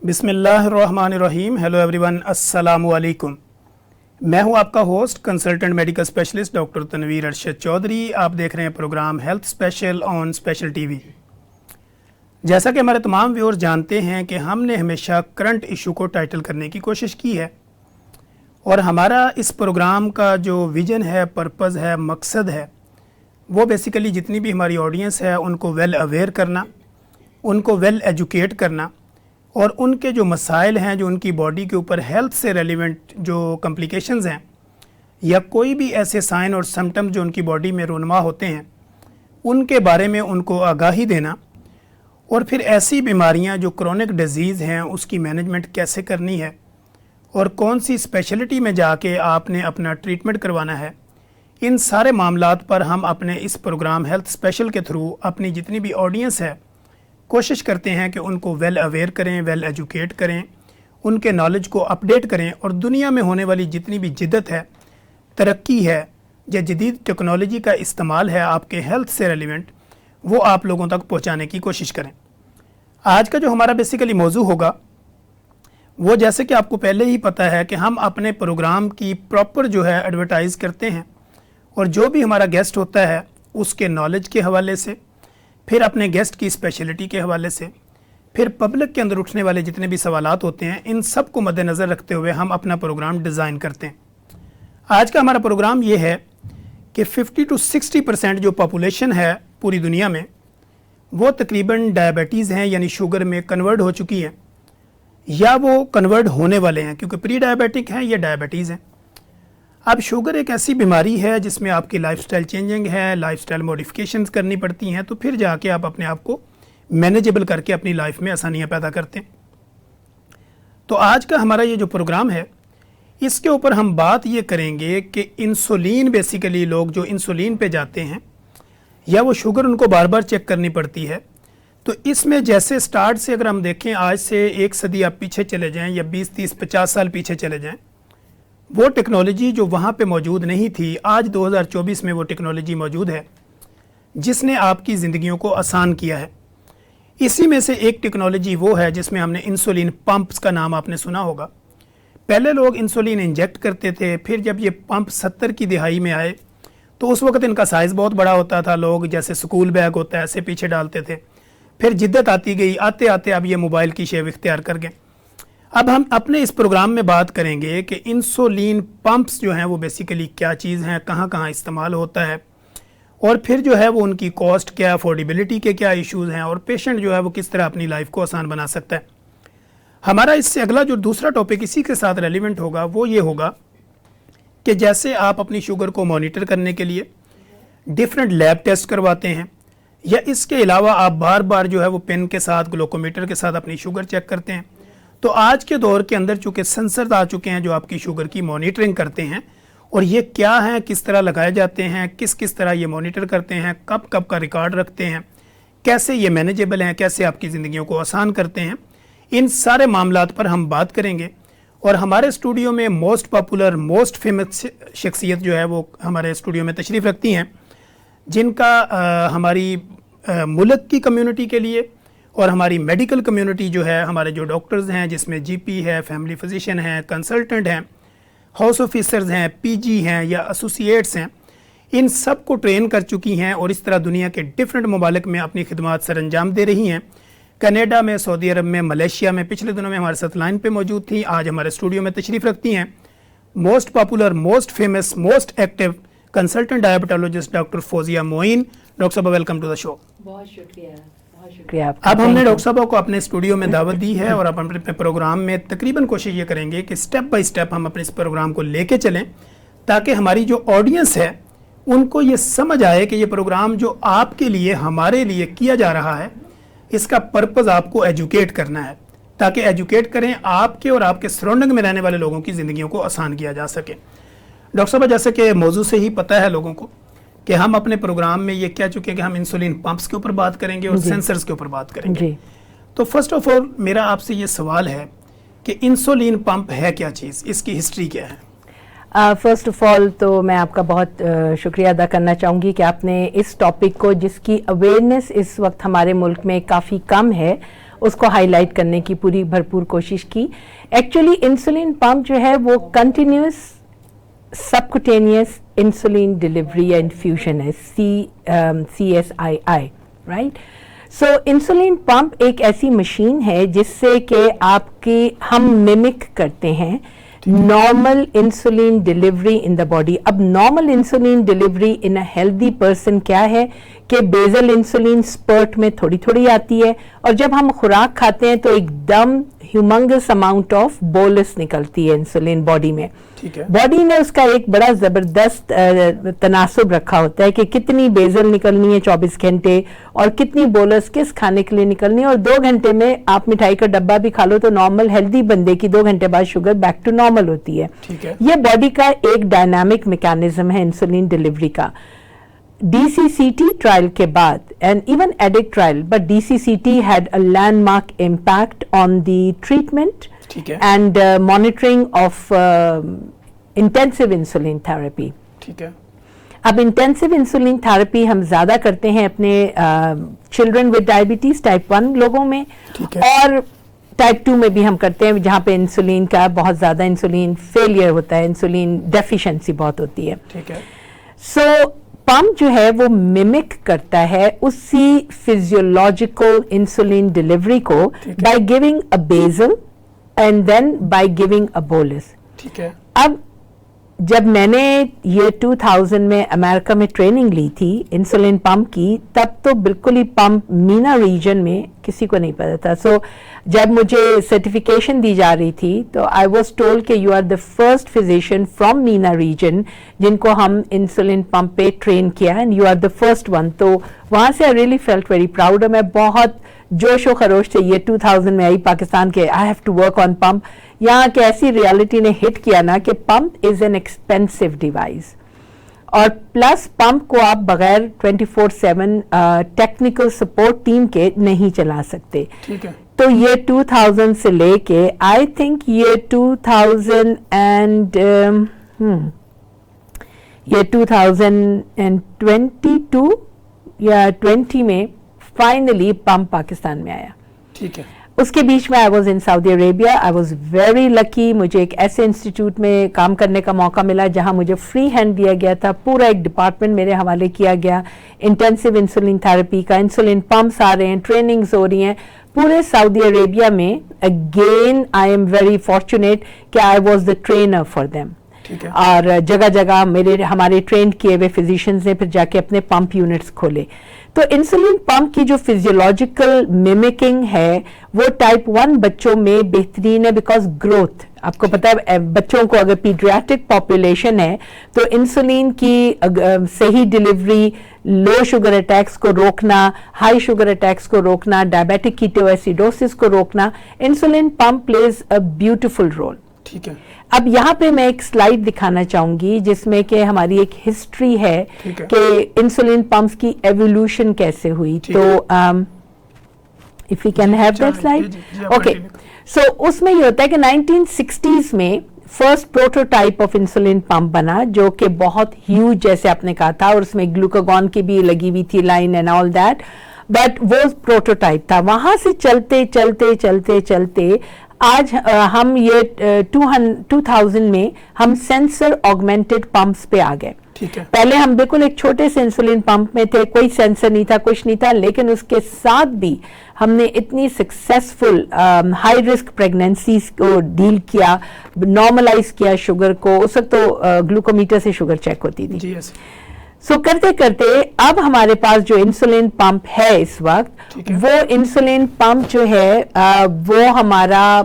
बिस्मिल्लाहिर्रहमानिर्रहीम। Hello everyone, अस्सलाम वालेकुम। मैं हूं आपका host consultant medical specialist doctor Tanveer Arshad Chaudhry. आप देख रहे हैं program health special on special TV. जैसा कि हमारे तमाम व्यूअर्स जानते हैं कि हमने हमेशा करंट इशू को टाइटल करने की कोशिश की है और हमारा इस प्रोग्राम का जो विज़न है, पर्पज़ है, मकसद है, वो बेसिकली जितनी भी हमारी ऑडियंस है उनको वेल अवेयर करना, उनको वेल एजुकेट करना और उनके जो मसाइल हैं, जो उनकी बॉडी के ऊपर हेल्थ से रेलिवेंट जो कॉम्प्लिकेशंस हैं या कोई भी ऐसे साइन और सिम्टम्स जो उनकी बॉडी में रूनुमा होते हैं, उनके बारे में उनको आगाही देना और फिर ऐसी बीमारियां जो क्रोनिक डिजीज़ हैं उसकी मैनेजमेंट कैसे करनी है और कौन सी स्पेशलिटी में जाके आपने अपना ट्रीटमेंट करवाना है, इन सारे मामलात पर हम अपने इस प्रोग्राम हेल्थ स्पेशल के थ्रू अपनी जितनी भी ऑडियंस है कोशिश करते हैं कि उनको वेल अवेयर करें, वेल एजुकेट करें, उनके नॉलेज को अपडेट करें और दुनिया में होने वाली जितनी भी जिद्दत है, तरक्की है या जदीद टेक्नोलॉजी का इस्तेमाल है आपके हेल्थ से रेलिवेंट, वो आप लोगों तक पहुंचाने की कोशिश करें। आज का जो हमारा बेसिकली मौजू होगा वो, जैसे कि आपको पहले ही पता है कि हम अपने प्रोग्राम की प्रॉपर जो है एडवर्टाइज़ करते हैं और जो भी हमारा गेस्ट होता है उसके नॉलेज के हवाले से, फिर अपने गेस्ट की स्पेशलिटी के हवाले से, फिर पब्लिक के अंदर उठने वाले जितने भी सवालात होते हैं, इन सब को मद्देनज़र रखते हुए हम अपना प्रोग्राम डिज़ाइन करते हैं। आज का हमारा प्रोग्राम ये है कि 50 to 60% जो पॉपुलेशन है पूरी दुनिया में वो तकरीबन डायबिटीज़ हैं, यानी शुगर में कन्वर्ट हो चुकी है या वो कन्वर्ट होने वाले हैं, क्योंकि प्री डायबिटिक हैं या डायबिटीज़ हैं। अब शुगर एक ऐसी बीमारी है जिसमें आपकी लाइफस्टाइल चेंजिंग है, लाइफस्टाइल मॉडिफिकेशंस करनी पड़ती हैं, तो फिर जाके आप अपने आप को मैनेजेबल करके अपनी लाइफ में आसानियां पैदा करते हैं। तो आज का हमारा ये जो प्रोग्राम है इसके ऊपर हम बात ये करेंगे कि इंसुलिन, बेसिकली लोग जो इंसुलिन पे जाते हैं या वो शुगर उनको बार बार चेक करनी पड़ती है, तो इसमें जैसे स्टार्ट से अगर हम देखें, आज से 1 सदी आप पीछे चले जाएँ या 20, 30, 50 साल पीछे चले जाएँ, वो टेक्नोलॉजी जो वहाँ पे मौजूद नहीं थी, आज 2024 में वो टेक्नोलॉजी मौजूद है जिसने आपकी ज़िंदगियों को आसान किया है। इसी में से एक टेक्नोलॉजी वो है जिसमें हमने इंसुलिन पंप्स का नाम आपने सुना होगा। पहले लोग इंसुलिन इंजेक्ट करते थे, फिर जब ये पंप 70 की दिहाई में आए तो उस वक्त इनका साइज़ बहुत बड़ा होता था, लोग जैसे स्कूल बैग होता है ऐसे पीछे डालते थे। फिर जिद्दत आती गई, आते आते अब ये मोबाइल की शेप इख्तियार कर गए। अब हम अपने इस प्रोग्राम में बात करेंगे कि इंसुलिन पंप्स जो हैं वो बेसिकली क्या चीज़ हैं, कहाँ कहाँ इस्तेमाल होता है और फिर जो है वो उनकी कॉस्ट क्या, अफोर्डेबिलिटी के क्या इश्यूज़ हैं और पेशेंट जो है वो किस तरह अपनी लाइफ को आसान बना सकता है। हमारा इससे अगला जो दूसरा टॉपिक इसी के साथ रेलिवेंट होगा वो ये होगा कि जैसे आप अपनी शुगर को मॉनिटर करने के लिए डिफरेंट लैब टेस्ट करवाते हैं या इसके अलावा आप बार बार जो है वो पेन के साथ, ग्लूकोमीटर के साथ अपनी शुगर चेक करते हैं, तो आज के दौर के अंदर चूँकि सेंसर्स आ चुके हैं जो आपकी शुगर की मॉनिटरिंग करते हैं और ये क्या हैं, किस तरह लगाए जाते हैं, किस किस तरह ये मॉनिटर करते हैं, कब कब का रिकॉर्ड रखते हैं, कैसे ये मैनेजेबल हैं, कैसे आपकी ज़िंदगियों को आसान करते हैं, इन सारे मामलात पर हम बात करेंगे। और हमारे स्टूडियो में मोस्ट पॉपुलर, मोस्ट फेमस शख्सियत जो है वो हमारे स्टूडियो में तशरीफ़ रखती हैं, जिनका हमारी मुल्क की कम्युनिटी के लिए और हमारी मेडिकल कम्युनिटी जो है, हमारे जो डॉक्टर्स हैं जिसमें जीपी है, फैमिली फिजिशियन हैं, कंसल्टेंट हैं, हाउस ऑफिसर्स हैं, पीजी हैं या एसोसिएट्स हैं, इन सब को ट्रेन कर चुकी हैं और इस तरह दुनिया के डिफरेंट ममालिक में अपनी खिदमात सर अंजाम दे रही हैं। कनाडा में, सऊदी अरब में, मलेशिया में पिछले दिनों में हमारे साथ लाइन पे मौजूद थी, आज हमारे स्टूडियो में तशरीफ़ रखती हैं most popular, most famous, most active consultant diabetologist doctor Fauzia Moin. Doctor साहब, वेलकम टू द शो। बहुत शुक्रिया, बहुत शुक्रिया आपका। अब हमने डॉक्टर साहब को अपने स्टूडियो में दावत दी है और अब अपने प्रोग्राम में तकरीबन कोशिश ये करेंगे कि स्टेप बाय स्टेप हम अपने इस प्रोग्राम को लेके चलें ताकि हमारी जो ऑडियंस है उनको ये समझ आए कि ये प्रोग्राम जो आपके लिए, हमारे लिए किया जा रहा है, इसका पर्पज़ आपको एजुकेट करना है, ताकि एजुकेट करें आपके और आपके सराउंडिंग में रहने वाले लोगों की ज़िंदगियों को आसान किया जा सके। डॉक्टर साहब, जैसे कि मौजू से ही पता है लोगों को कि हम अपने प्रोग्राम में ये कह चुके हैं कि हम इंसुलिन पंप्स के ऊपर बात करेंगे और सेंसर्स के ऊपर बात करेंगे। तो फर्स्ट ऑफ ऑल मेरा आपसे ये सवाल है कि इंसुलिन पंप है क्या चीज़, इसकी हिस्ट्री क्या है? फर्स्ट ऑफ ऑल तो मैं आपका बहुत शुक्रिया अदा करना चाहूँगी कि आपने इस टॉपिक को, जिसकी अवेयरनेस इस वक्त हमारे मुल्क में काफ़ी कम है اس کو ہائی لائٹ کرنے کی پوری بھرپور کوشش کی. ایکچولی انسولین پمپ جو ہے وہ کنٹینیوس سبکوٹینیس انسولین ڈلیوری یا انفیوژن ہے, CSII, رائٹ. سو انسولین پمپ ایک ایسی مشین ہے جس سے کہ آپ کی ہم ممک کرتے ہیں normal insulin delivery in the body. اب normal insulin delivery in a healthy person کیا ہے کہ بیزل انسولین اسپرٹ میں تھوڑی تھوڑی آتی ہے, اور جب ہم خوراک کھاتے ہیں تو ایک دم ہیومنگس اماؤنٹ آف بولس نکلتی ہے انسولین باڈی میں. باڈی نے اس کا ایک بڑا زبردست تناسب رکھا ہوتا ہے کہ کتنی بیزل نکلنی ہے 24 گھنٹے اور کتنی بولس کس کھانے کے لیے نکلنی ہے, اور 2 گھنٹے میں آپ مٹھائی کا ڈبہ بھی کھا لو تو نارمل ہیلدی بندے کی 2 گھنٹے بعد شوگر بیک ٹو نارمل ہوتی ہے. یہ باڈی کا ایک ڈائنامک میکانزم ہے انسولین ڈلیوری کا. DCCT ٹرائل کے بعد and even ایڈک trial, but DCCT had a landmark impact on the treatment and monitoring of intensive insulin therapy. ٹھیک ہے. اب انٹینسو انسولین تھراپی ہم زیادہ کرتے ہیں اپنے چلڈرن ود ڈائبٹیز ٹائپ 1 لوگوں میں, اور ٹائپ 2 میں بھی ہم کرتے ہیں جہاں پہ انسولین کا بہت زیادہ انسولین فیلئر ہوتا ہے, انسولین ڈیفیشنسی بہت ہوتی ہے. ٹھیک ہے. سو پمپ جو ہے وہ ممک کرتا ہے اسی فزیولوجیکل انسولین ڈلیوری کو by giving a basal and then by giving a bolus. ٹھیک ہے. اب جب میں نے یہ 2000 میں امریکہ میں ٹریننگ لی تھی انسولین پمپ کی, تب تو بالکل ہی پمپ مینا ریجن میں کسی کو نہیں پتا تھا. سو جب مجھے سرٹیفکیشن دی جا رہی تھی تو آئی واز ٹولڈ کہ you are the first physician from MENA region جن کو ہم انسولین پمپ پہ ٹرین کیا, and you are the first one. تو وہاں سے I really felt very proud. میں بہت جوش و خروش سے یہ 2000 میں آئی پاکستان کے, I have to work on pump. یہاں کے ایسی ریالٹی نے ہٹ کیا نا کہ pump is an expensive device, اور پلس پمپ کو آپ بغیر 24/7 ٹیکنیکل سپورٹ ٹیم کے نہیں چلا سکتے. ٹھیک ہے. تو یہ 2000 سے لے کے آئی تھنک یہ 2022 یا 20 میں فائنلی پمپ پاکستان میں آیا. ٹھیک ہے. اس کے بیچ میں I was in Saudi Arabia. I was very lucky. مجھے ایک ایسے انسٹیٹیوٹ میں کام کرنے کا موقع ملا جہاں مجھے فری ہینڈ دیا گیا تھا, پورا ایک ڈپارٹمنٹ میرے حوالے کیا گیا انٹینسو انسولین تھراپی کا. انسولین پمپس آ رہے ہیں, ٹریننگز ہو رہی ہیں پورے سعودی عربیہ میں. Again I am very fortunate کہ I was the trainer for them. اور جگہ جگہ ہمارے ٹرینڈ کیے ہوئے فزیشینز نے پھر جا کے اپنے پمپ یونٹس کھولے. تو انسولین پمپ کی جو فزیولوجیکل میمکنگ ہے وہ ٹائپ 1 بچوں میں بہترین ہے, بیکاز گروتھ آپ کو پتا ہے بچوں کو اگر پیڈیاٹرک پاپولیشن ہے تو انسولین کی صحیح ڈلیوری, لو شوگر اٹیکس کو روکنا, ہائی شوگر اٹیکس کو روکنا, ڈائبیٹک کیٹو ایسیڈوسس کو روکنا, insulin pump plays a beautiful role. ٹھیک ہے. اب یہاں پہ میں ایک سلائیڈ دکھانا چاہوں گی جس میں کہ ہماری ایک ہسٹری ہے کہ انسولین پمپس کی ایوولوشن کیسے ہوئی. تو if we can have that slide. Okay. So اس میں یہ ہوتا ہے کہ 1960s میں first prototype of insulin pump بنا جو کہ بہت ہیوج جیسے آپ نے کہا تھا, اور اس میں گلوکاگون کی بھی لگی ہوئی تھی line and all that, but وہ پروٹوٹائپ تھا. وہاں سے چلتے چلتے چلتے چلتے آج ہم یہ 2000 میں ہم سینسر آگمنٹڈ پمپس پہ آ گئے. پہلے ہم بالکل ایک چھوٹے سے انسولین پمپ میں تھے, کوئی سینسر نہیں تھا, کچھ نہیں تھا, لیکن اس کے ساتھ بھی ہم نے اتنی سکسیسفل ہائی رسک پریگنینسیز کو ڈیل کیا, نارملائز کیا شوگر کو. اس وقت تو گلوکومیٹر سے شوگر چیک ہوتی تھی. سو کرتے کرتے اب ہمارے پاس جو انسولین پمپ ہے اس وقت, وہ انسولین پمپ جو ہے وہ ہمارا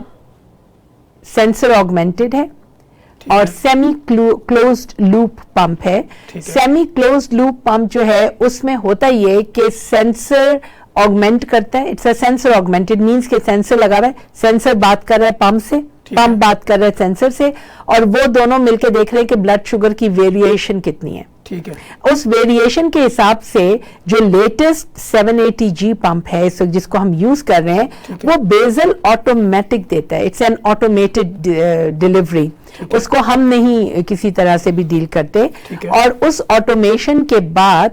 سینسر آگمنٹڈ ہے اور سیمی کلوزڈ لوپ پمپ ہے. سیمی کلوزڈ لوپ پمپ جو ہے اس میں ہوتا یہ کہ سینسر آگمنٹ کرتا ہے. It's a sensor augmented means کہ سینسر لگا رہا ہے, سینسر بات کر رہا ہے پمپ سے, پمپ بات کر رہا ہے سینسر سے, اور وہ دونوں مل کے دیکھ رہے ہیں کہ بلڈ شوگر کی ویریشن کتنی ہے. ٹھیک ہے. اس ویریشن کے حساب سے جو لیٹسٹ 780G پمپ ہے اس وقت جس کو ہم یوز کر رہے ہیں وہ بیزل آٹومیٹک دیتا ہے. اٹس این آٹومیٹڈ ڈلیوری, اس کو ہم نہیں کسی طرح سے بھی ڈیل کرتے. اور اس آٹومیشن کے بعد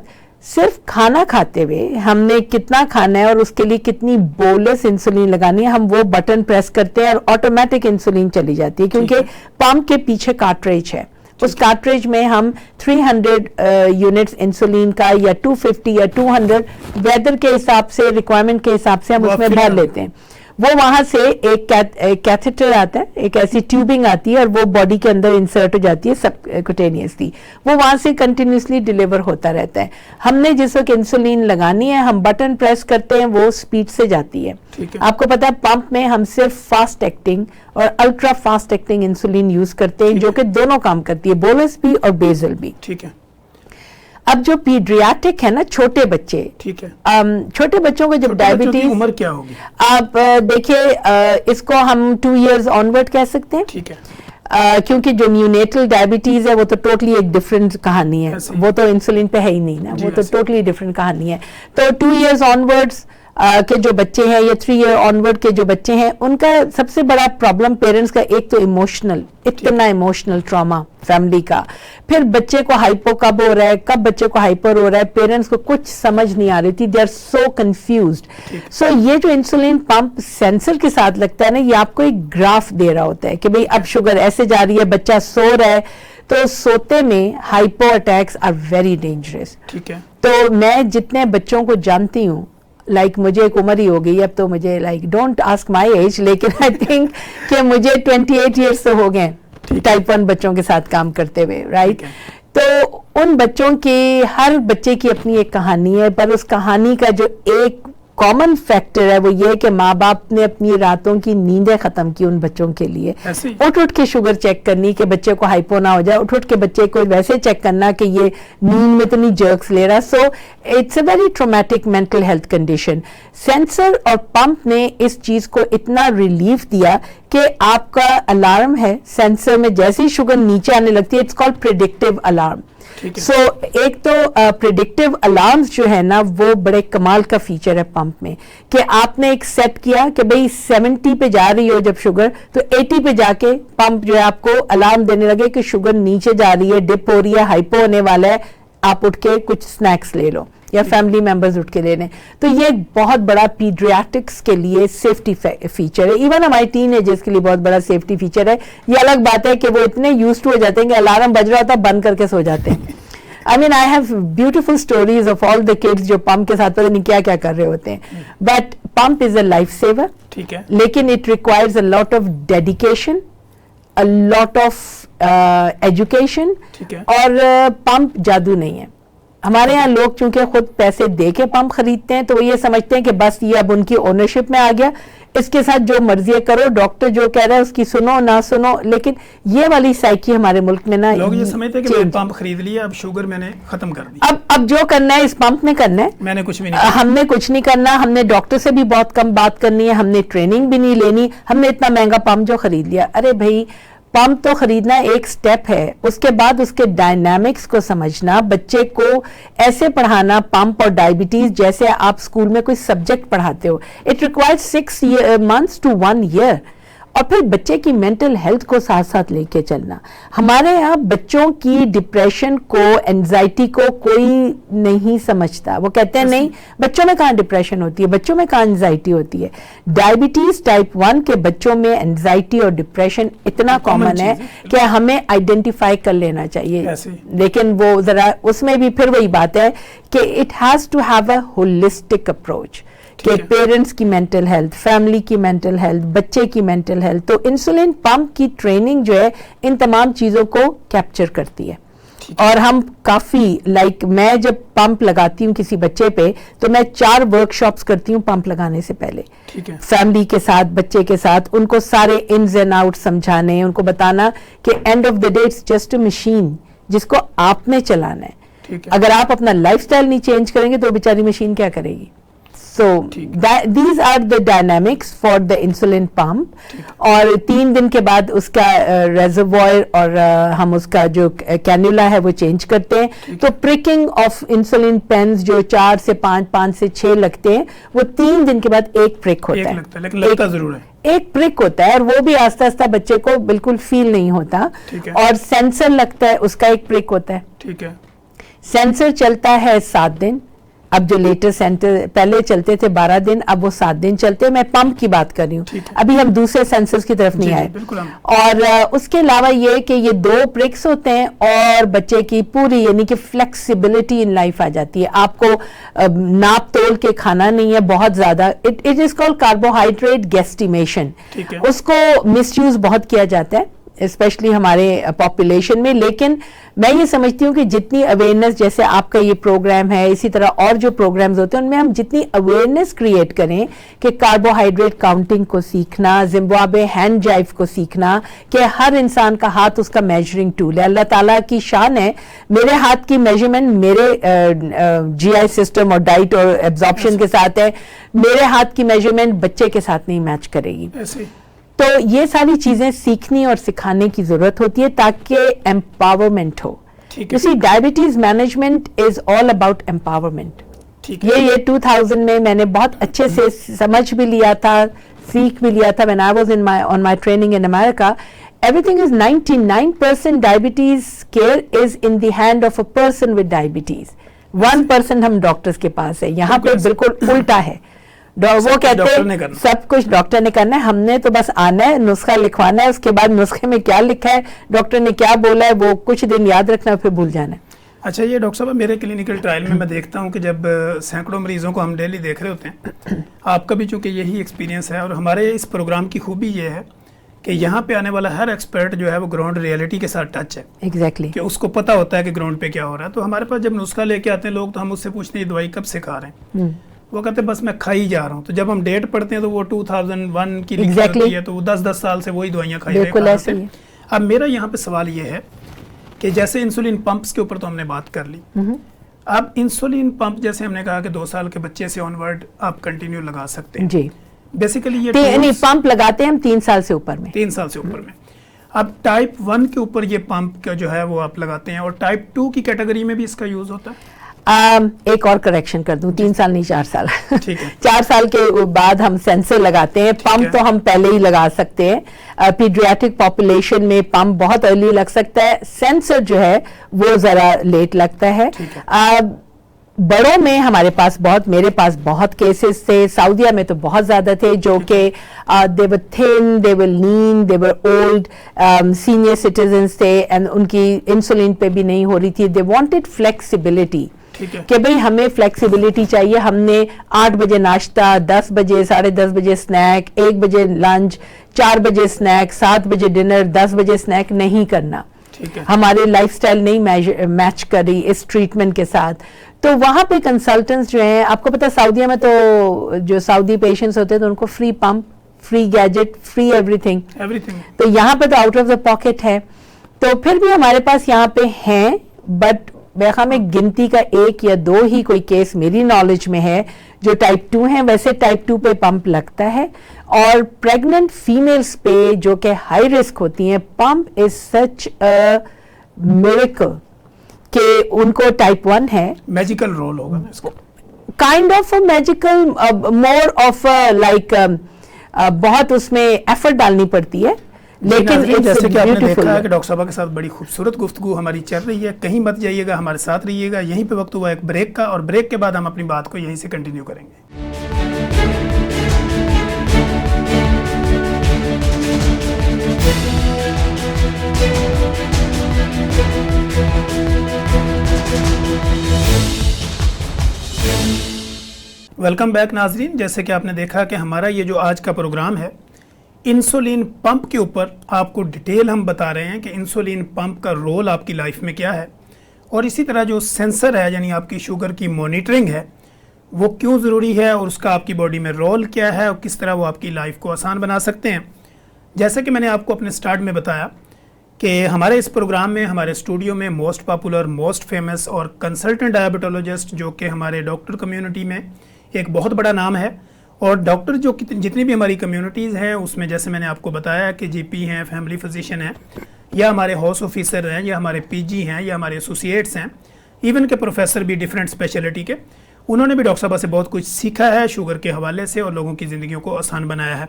सिर्फ खाना खाते हुए हमने कितना खाना है और उसके लिए कितनी बोलस इंसुलिन लगानी है, हम वो बटन प्रेस करते हैं और ऑटोमेटिक इंसुलिन चली जाती है, क्योंकि पंप के पीछे कार्ट्रिज है। उस कार्ट्रिज में हम 300 यूनिट्स इंसुलिन का या 250 या 200 वेदर के हिसाब से, रिक्वायरमेंट के हिसाब से हम उसमें भर लेते हैं। वो वहां से एक कैथेटर आता है, एक ऐसी ट्यूबिंग आती है और वो बॉडी के अंदर इंसर्ट हो जाती है सबक्यूटेनियसली, वो वहां से कंटिन्यूसली डिलीवर होता रहता है। हमने जिस वक्त इंसुलिन लगानी है हम बटन प्रेस करते हैं, वो स्पीड से जाती है। आपको पता है पंप में हम सिर्फ फास्ट एक्टिंग और ultra fast acting insulin use करते हैं, जो कि दोनों काम करती है, बोलस भी और बेसल भी। ठीक है। अब जो पीडियाट्रिक है ना, छोटे बच्चे, ठीक है, छोटे बच्चों को जब डायबिटीज, उम्र क्या होगी? आप देखिए इसको हम 2 years ऑनवर्ड कह सकते हैं। ठीक है। क्योंकि जो न्यूनेटल डायबिटीज है वो तो टोटली एक डिफरेंट कहानी है, वो तो इंसुलिन पे है ही नहीं ना, वो तो टोटली डिफरेंट कहानी है। तो 2 years ऑनवर्ड्स के जो बच्चे हैं या 3 year ऑनवर्ड के जो बच्चे हैं, उनका सबसे बड़ा प्रॉब्लम पेरेंट्स का एक तो इमोशनल, इतना इमोशनल ट्रॉमा फैमिली का, फिर बच्चे को हाइपो कब हो रहा है, कब बच्चे को हाइपर हो रहा है, पेरेंट्स को कुछ समझ नहीं आ रही थी, दे आर सो कंफ्यूज्ड। सो ये जो इंसुलिन पंप सेंसर के साथ लगता है ना, ये आपको एक ग्राफ दे रहा होता है कि भाई अब शुगर ऐसे जा रही है, बच्चा सो रहा है, तो सोते में hypo attacks are very dangerous. ठीक है। तो मैं जितने बच्चों को जानती हूँ, मुझे एक उम्र ही हो गई अब तो, मुझे डोंट आस्क माई एज, लेकिन आई थिंक कि मुझे 28 years तो हो गए टाइप 1 बच्चों के साथ काम करते हुए, राइट। तो उन बच्चों के, हर बच्चे की अपनी एक कहानी है, पर उस कहानी का जो एक कॉमन फैक्टर है वो ये है कि माँ बाप ने अपनी रातों की नींदें खत्म की उन बच्चों के लिए। उठ उठ के शुगर चेक करनी कि बच्चे को हाइपो ना हो जाए, उठ उठ के बच्चे को वैसे चेक करना कि ये नींद में तो नहीं जर्क्स ले रहा। So it's a very traumatic mental health condition. Sensor और पंप ने इस चीज को इतना रिलीफ दिया कि आपका अलार्म है सेंसर में, जैसे ही शुगर नीचे आने लगती है, इट्स कॉल्ड प्रिडिक्टिव अलार्म। सो एक तो प्रिडिक्टिव अलार्म्स जो है ना, वो बड़े कमाल का फीचर है पंप में, कि आपने एक सेट किया कि भाई 70 पे जा रही हो जब शुगर, तो 80 पे जाके पंप जो है आपको अलार्म देने लगे कि शुगर नीचे जा रही है, डिप हो रही है, हाइपो होने वाला है, आप उठ के कुछ स्नैक्स ले लो या फैमिली मेंबर्स उठ के ले लें। तो ये एक बहुत बड़ा पीडियाट्रिक्स के लिए सेफ्टी फीचर है, इवन हमारे टीनेजर्स के लिए बहुत बड़ा सेफ्टी फीचर है। ये अलग बात है कि वो इतने यूज्ड हो जाते हैं कि अलार्म बज रहा होता है बंद करके सो जाते हैं। I mean, I have beautiful stories of all the kids जो पंप के साथ पता नहीं क्या क्या कर रहे होते हैं, but pump is a life saver. ठीक है। लेकिन it requires a lot of dedication, a lot of education, और पंप जादू नहीं है। हमारे यहाँ लोग चूंकि खुद पैसे दे के पंप खरीदते हैं, तो वो ये समझते हैं कि बस ये अब उनकी ओनरशिप में आ गया, इसके साथ जो मर्जी करो, डॉक्टर जो कह रहा है उसकी सुनो ना सुनो। लेकिन ये वाली साइकी हमारे मुल्क में ना, लोग ये समझते हैं कि मैंने पंप खरीद लिया, अब शुगर मैंने खत्म कर दी, अब जो करना है इस पंप में करना है, मैंने कुछ भी नहीं, हमने कुछ नहीं करना, हमने डॉक्टर से भी बहुत कम बात करनी है, हमने ट्रेनिंग भी नहीं लेनी, हमने इतना महंगा पंप जो खरीद लिया। अरे भाई, पंप तो खरीदना एक स्टेप है, उसके बाद उसके डायनामिक्स को समझना, बच्चे को ऐसे पढ़ाना पंप और डायबिटीज जैसे आप स्कूल में कोई सब्जेक्ट पढ़ाते हो। It requires 6 months to 1 year। और फिर बच्चे की मेंटल हेल्थ को साथ साथ लेके चलना। हमारे यहाँ बच्चों की डिप्रेशन को, एंजाइटी को कोई नहीं समझता। वो कहते हैं नहीं, बच्चों में कहाँ डिप्रेशन होती है, बच्चों में कहाँ एंजाइटी होती है। डायबिटीज टाइप 1 के बच्चों में एंजाइटी और डिप्रेशन इतना कॉमन है कि हमें आइडेंटिफाई कर लेना चाहिए। लेकिन वो जरा उसमें भी फिर वही बात है कि it has to have a holistic approach, कि पेरेंट्स की मेंटल हेल्थ, फैमिली की मेंटल हेल्थ, बच्चे की मेंटल हेल्थ। तो इंसुलिन पंप की ट्रेनिंग जो है इन तमाम चीजों को कैप्चर करती है। और हम काफी मैं जब पंप लगाती हूँ किसी बच्चे पे, तो मैं 4 वर्कशॉप्स करती हूँ पंप लगाने से पहले, फैमिली के साथ, बच्चे के साथ, उनको सारे इन्स एंड आउट समझाने, उनको बताना कि end of the day it's just a machine जिसको आपने चलाना है। अगर आप अपना लाइफस्टाइल नहीं चेंज करेंगे तो बेचारी मशीन क्या करेगी। So these are the dynamics for the insulin pump। और 3 दिन के बाद उसका reservoir और हम उसका जो कैन्युला है वो चेंज करते हैं। तो प्रिकिंग ऑफ इंसुलिन पेन्स जो 4 से 5, 5 से 6 लगते हैं, वो 3 दिन के बाद एक प्रिक होता है, लेकिन लगता जरूर है। एक प्रिक होता है और वो भी आस्ता आस्ता बच्चे को बिल्कुल फील नहीं होता। और सेंसर लगता है, उसका एक प्रिक होता है। ठीक है। सेंसर चलता है 7 दिन, अब जो लेटेस्ट सेंसर पहले चलते थे 12 दिन, अब वो 7 दिन चलते हैं। मैं पंप की बात कर रही हूँ, अभी हम दूसरे सेंसर्स की तरफ नहीं आए। और उसके अलावा ये कि ये 2 प्रिक्स होते हैं और बच्चे की पूरी यानी कि फ्लेक्सिबिलिटी इन लाइफ आ जाती है। आपको नाप तोल के खाना नहीं है बहुत ज्यादा। It is called carbohydrate गेस्टिमेशन। उसको मिसयूज बहुत किया जाता है स्पेशली हमारे पॉपुलेशन में, लेकिन मैं ये समझती हूँ कि जितनी अवेयरनेस, जैसे आपका ये प्रोग्राम है, इसी तरह और जो प्रोग्राम्स होते हैं उनमें हम जितनी अवेयरनेस क्रिएट करें कि कार्बोहाइड्रेट काउंटिंग को सीखना, जिम्बाब्वे हैंड जाइव को सीखना, कि हर इंसान का हाथ उसका मेजरिंग टूल है। अल्लाह ताला की शान है, मेरे हाथ की मेजरमेंट मेरे जीआई सिस्टम और डाइट और एब्जॉर्प्शन के साथ है, मेरे हाथ की मेजरमेंट बच्चे के साथ नहीं मैच करेगी। तो ये सारी चीजें सीखने और सिखाने की जरूरत होती है ताकि एम्पावरमेंट हो। You see, diabetes management is all about empowerment. ये 2000 में मैंने बहुत अच्छे से समझ भी लिया था, सीख भी लिया था। When I was on my training in America, everything is 99% diabetes care is in the hand of a person with diabetes, 1% हम डॉक्टर्स के पास है। यहाँ पे बिल्कुल उल्टा है। वो कहते हैं सब कुछ डॉक्टर ने करना है, हमने तो बस आना है, नुस्खा लिखवाना है, उसके बाद नुस्खे में क्या लिखा है, डॉक्टर ने क्या बोला है, वो कुछ दिन याद रखना फिर भूल जाना है। अच्छा, ये डॉक्टर साहब मेरे क्लिनिकल ट्रायल में मैं देखता हूँ कि जब सैकड़ों मरीजों को हम डेली देख रहे होते हैं, आपका भी चूंकि यही एक्सपीरियंस है और हमारे इस प्रोग्राम की खूबी ये है कि यहाँ पे आने वाला हर एक्सपर्ट जो है वो ग्राउंड रियलिटी के साथ टच है। एग्जैक्टली कि उसको पता होता है कि ग्राउंड पे क्या हो रहा है। तो हमारे पास जब नुस्खा लेके आते हैं लोग, तो हम उससे पूछते हैं दवाई कब से खा रहे हैं, वो कहते हैं बस मैं खा ही जा रहा हूँ। तो जब हम डेट पढ़ते हैं तो वो 2001 की लिखी होती है, तो वो 10-10 साल से वही दवाइयाँ खाई रहे हैं। अब मेरा यहाँ पे सवाल ये है कि जैसे इंसुलिन पंप्स के ऊपर तो हमने बात कर ली, अब इंसुलिन पंप जैसे हमने कहा कि 2 साल के बच्चे से ऑनवर्ड आप कंटिन्यू लगा सकते हैं जी। बेसिकली ये नहीं, पंप लगाते हैं हम 3 साल से ऊपर में। 3 साल से ऊपर में। अब टाइप 1 के ऊपर ये पंप का जो है वो आप लगाते हैं, और टाइप 2 की कैटेगरी में भी इसका यूज होता है? एक और करेक्शन कर दूं, 3 साल नहीं 4 साल। ठीक है। 4 साल के बाद हम सेंसर लगाते हैं। पंप तो हम पहले ही लगा सकते हैं। पीडियाट्रिक पॉपुलेशन में पंप बहुत अर्ली लग सकता है, सेंसर जो है वो जरा लेट लगता है। बड़ों में हमारे पास मेरे पास बहुत केसेस थे, सऊदीया में तो बहुत ज्यादा थे, जो कि दे वर थिन, दे वर लीन, दे वर ओल्ड, सीनियर सिटीजन्स थे, एंड उनकी इंसुलिन पे भी नहीं हो रही थी। दे वांटेड फ्लेक्सिबिलिटी कि भाई हमें फ्लेक्सिबिलिटी चाहिए। हमने 8 बजे नाश्ता, 10 बजे, 10:30 बजे स्नैक, 1 बजे लंच, 4 बजे स्नैक, 7 बजे डिनर, 10 बजे स्नैक नहीं करना। हमारी लाइफस्टाइल नहीं मैच करी इस ट्रीटमेंट के साथ। तो वहां पे कंसल्टेंट्स जो हैं, आपको पता है सऊदीया में तो जो सऊदी पेशेंट्स होते हैं तो उनको free pump, free gadget, free everything. तो यहाँ पे तो आउट ऑफ द पॉकेट है। तो फिर भी हमारे पास यहाँ पे हैं, बट मेरे ख्याल में गिनती का 1 या 2 ही कोई केस मेरी नॉलेज में है जो टाइप 2 है। वैसे टाइप 2 पे पंप लगता है, और प्रेग्नेंट फीमेल्स पे जो कि हाई रिस्क होती हैं, pump is such a miracle कि उनको टाइप 1 है। मैजिकल रोल होगा ना इसको? Kind of magical, more of like बहुत उसमें एफर्ट डालनी पड़ती है, लेकिन जैसे कि आपने देखा है कि डॉक्टर साहब के साथ बड़ी खूबसूरत गुफ्तगू हमारी चल रही है। कहीं मत जाइएगा, हमारे साथ रहिएगा। यहीं पे वक्त हुआ एक ब्रेक का, और ब्रेक के बाद हम अपनी बात को यहीं से कंटिन्यू करेंगे। वेलकम बैक नाजरीन। जैसे कि आपने देखा कि हमारा ये जो आज का प्रोग्राम है, इंसुलिन पंप के ऊपर आपको डिटेल हम बता रहे हैं कि इंसुलिन पंप का रोल आपकी लाइफ में क्या है, और इसी तरह जो सेंसर है यानी आपकी शुगर की मॉनिटरिंग है वो क्यों ज़रूरी है, और उसका आपकी बॉडी में रोल क्या है, और किस तरह वो आपकी लाइफ को आसान बना सकते हैं। जैसे कि मैंने आपको अपने स्टार्ट में बताया कि हमारे इस प्रोग्राम में, हमारे स्टूडियो में मोस्ट पॉपुलर, मोस्ट फेमस और कंसल्टेंट डायबिटोलॉजिस्ट जो कि हमारे डॉक्टर कम्युनिटी में एक बहुत बड़ा नाम है। और डॉक्टर जो जितनी भी हमारी कम्युनिटीज़ हैं उसमें जैसे मैंने आपको बताया कि जीपी हैं, फैमिली फिजिशियन हैं, या हमारे हाउस ऑफिसर हैं, या हमारे पीजी हैं, या हमारे एसोसिएट्स हैं, इवन के प्रोफेसर भी डिफरेंट स्पेशलिटी के, उन्होंने भी डॉक्टर साहब से बहुत कुछ सीखा है शुगर के हवाले से और लोगों की ज़िंदगियों को आसान बनाया है।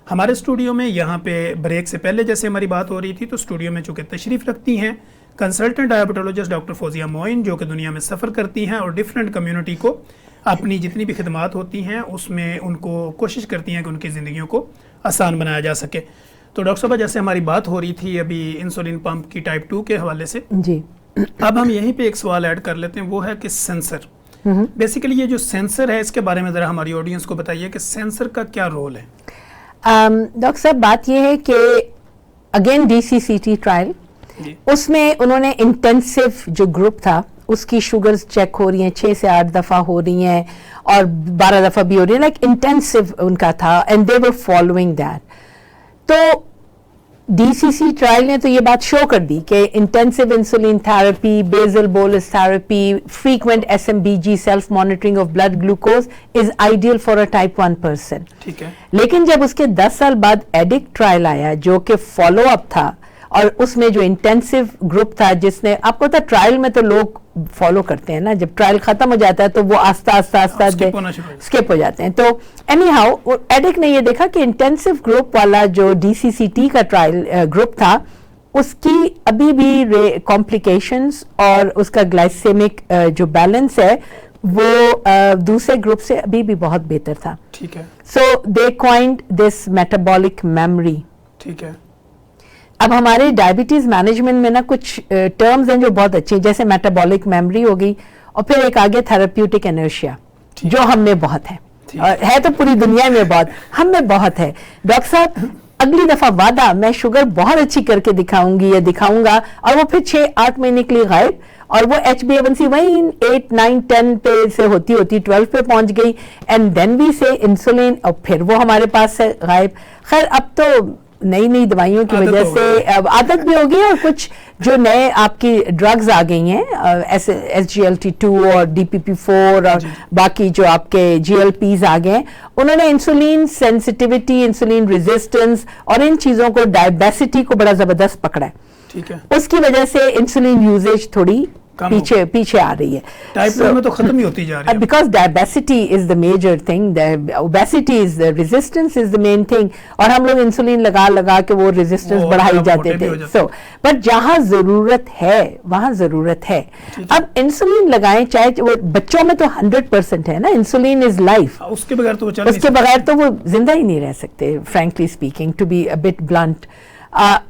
हमारे स्टूडियो में यहाँ पे ब्रेक से पहले जैसे हमारी बात हो रही थी, तो स्टूडियो में चूँकि तशरीफ़ रखती हैं consultant diabetologist doctor Fauzia Moin, जो कि दुनिया में सफ़र करती हैं और डिफरेंट कम्युनिटी को अपनी जितनी भी खिदमात होती हैं उसमें उनको कोशिश करती हैं कि उनकी ज़िंदगियों को आसान बनाया जा सके। तो डॉक्टर साहब, जैसे हमारी बात हो रही थी अभी इंसुलिन पंप की टाइप 2 के हवाले से जी, अब हम यहीं पे एक सवाल ऐड कर लेते हैं, वो है कि सेंसर। बेसिकली ये जो सेंसर है इसके बारे में ज़रा हमारी ऑडियंस को बताइए कि सेंसर का क्या रोल है। डॉक्टर साहब, बात ये है कि अगेन DCCT ट्रायल, उसमें उन्होंने इंटेंसिव जो ग्रुप था उसकी शुगर्स चेक हो रही हैं, 6 से 8 दफ़ा हो रही हैं और 12 दफ़ा भी हो रही है, लाइक इंटेंसिव उनका था, and they were following that. तो DCC ट्रायल ने तो ये बात शो कर दी कि intensive insulin therapy, basal bolus therapy, frequent SMBG self monitoring of blood glucose is ideal for a type 1 person. ठीक है। लेकिन जब उसके 10 साल बाद एडिक्ट ट्रायल आया जो कि फॉलो अप था, और उसमें जो इंटेंसिव ग्रुप था, जिसने, आपको पता ट्रायल में तो लोग फॉलो करते हैं ना, जब ट्रायल खत्म हो जाता है तो वो आस्ता स्किप हो जाते हैं। तो एनी हाउ एडिक्ट ने ये देखा कि इंटेंसिव ग्रुप वाला जो DCCT का ट्रायल ग्रुप था उसकी अभी भी कॉम्प्लिकेशंस और उसका ग्लाइसेमिक जो बैलेंस है वो दूसरे ग्रुप से अभी भी बहुत बेहतर था। ठीक है। सो दे कॉइंड दिस मेटाबॉलिक मेमोरी। ठीक है। अब हमारे डायबिटीज मैनेजमेंट में ना कुछ टर्म्स हैं जो बहुत अच्छे हैं, जैसे मेटाबॉलिक मेमोरी हो गई, और फिर एक आगे थेरेप्यूटिक इनर्शिया, जो हम में बहुत है, और है तो पूरी दुनिया में बहुत, हम में बहुत है। डॉक्टर साहब, अगली दफा वादा, मैं शुगर बहुत अच्छी करके दिखाऊंगी या दिखाऊंगा, और वो फिर 6-8 महीने के लिए गायब, और वो HbA1c वही 8, 9, 10 पे से होती 12 पे पहुंच गई, एंड देन वी से इंसुलिन, और फिर वो हमारे पास है गायब। खैर, अब तो नई दवाइयों की वजह से आदत भी होगी, और कुछ जो नए आपकी ड्रग्स आ गई हैं, SGLT2 और DPP4 और बाकी जो आपके GLPs आ गए, उन्होंने इंसुलिन सेंसिटिविटी, इंसुलिन रेजिस्टेंस और इन चीजों को, डायबिसिटी को बड़ा जबरदस्त पकड़ा है। ठीक है। उसकी वजह से इंसुलिन यूजेज थोड़ी पीछे आ रही है। टाइप 2 में तो खत्म ही होती जा रही है, because diabesity is the major thing, obesity is the resistance is the main thing, और हम लोग इंसुलिन लगा के वो रेजिस्टेंस बढ़ाई जाते थे। सो बट जहां जरूरत है वहां जरूरत है। अब इंसुलिन लगाएं, चाहे वो बच्चों में तो 100% है ना, इंसुलिन इज लाइफ, उसके बगैर तो वो जिंदा ही नहीं रह सकते, frankly speaking, to be a bit blunt.